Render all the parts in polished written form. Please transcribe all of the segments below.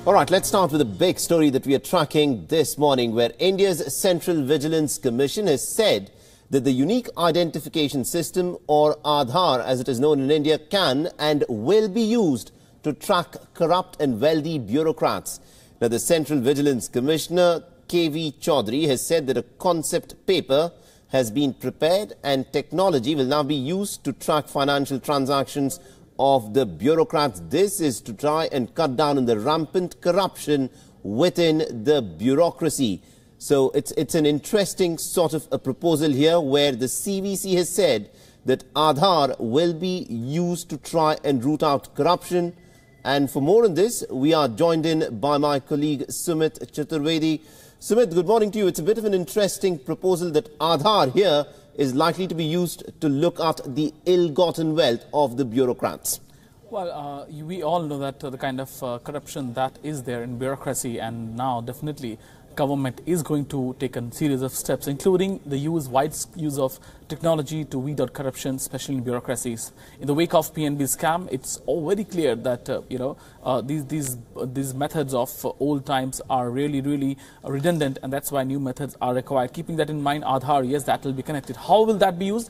All right, let's start with a big story that we are tracking this morning, where India's Central Vigilance Commission has said that the unique identification system, or Aadhaar as it is known in India, can and will be used to track corrupt and wealthy bureaucrats. Now, the Central Vigilance Commissioner, K.V. Chaudhary, has said that a concept paper has been prepared and technology will now be used to track financial transactions of the bureaucrats. This is to try and cut down on the rampant corruption within the bureaucracy. So it's an interesting sort of a proposal here, where the CVC has said that Aadhaar will be used to try and root out corruption. And for more on this, we are joined in by my colleague Sumit Chaturvedi. Sumit, good morning to you. It's a bit of an interesting proposal that Aadhaar here is likely to be used to look at the ill-gotten wealth of the bureaucrats. Well, we all know that the kind of corruption that is there in bureaucracy, and now definitely government is going to take a series of steps, including the wide use of technology to weed out corruption, especially in bureaucracies. In the wake of PNB scam, it's already clear that these methods of old times are really redundant, and that's why new methods are required. Keeping that in mind, Aadhaar, yes, that will be connected. How will that be used?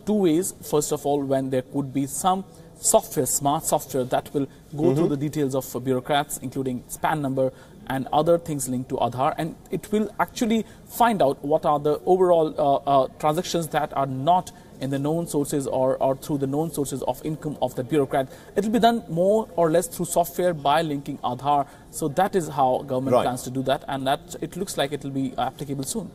Two ways. First of all, when there could be some software, smart software, that will go through the details of bureaucrats, including PAN number and other things linked to Aadhaar, and it will actually find out what are the overall transactions that are not in the known sources or through the known sources of income of the bureaucrat. It will be done more or less through software by linking Aadhaar. So that is how government plans to do that, and that it looks like it will be applicable soon.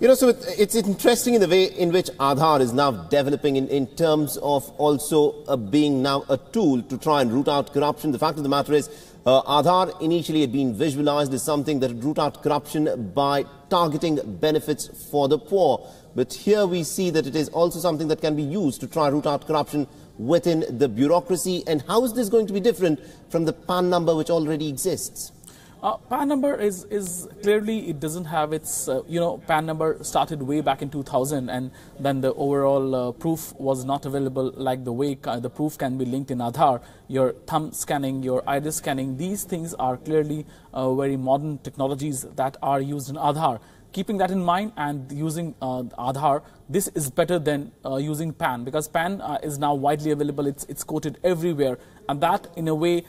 You know, so it's interesting in the way in which Aadhaar is now developing in terms of also being now a tool to try and root out corruption. The fact of the matter is, Aadhaar initially had been visualized as something that would root out corruption by targeting benefits for the poor. But here we see that it is also something that can be used to try and root out corruption within the bureaucracy. And how is this going to be different from the PAN number which already exists? PAN number is clearly, it doesn't have its, PAN number started way back in 2000, and then the overall proof was not available like the way the proof can be linked in Aadhaar. Your thumb scanning, your iris scanning, these things are clearly very modern technologies that are used in Aadhaar. Keeping that in mind and using Aadhaar, this is better than using PAN, because PAN is now widely available, it's quoted everywhere, and that in a way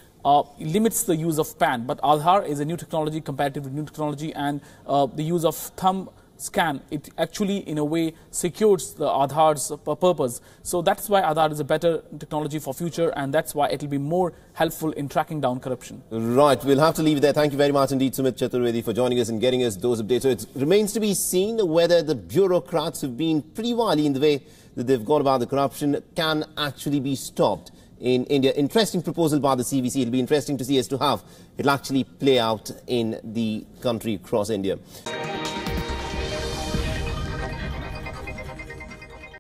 limits the use of PAN. But Aadhaar is a new technology, comparative new technology, and the use of thumb scan, it actually in a way secures the Aadhaar's purpose. So that's why Aadhaar is a better technology for future, and that's why it will be more helpful in tracking down corruption. Right, we'll have to leave it there. Thank you very much indeed, Sumit Chaturvedi, for joining us and getting us those updates. So it remains to be seen whether the bureaucrats have been pretty wily in the way that they've gone about the corruption can actually be stopped in India. Interesting proposal by the CVC. It'll be interesting to see as to how it'll actually play out in the country across India.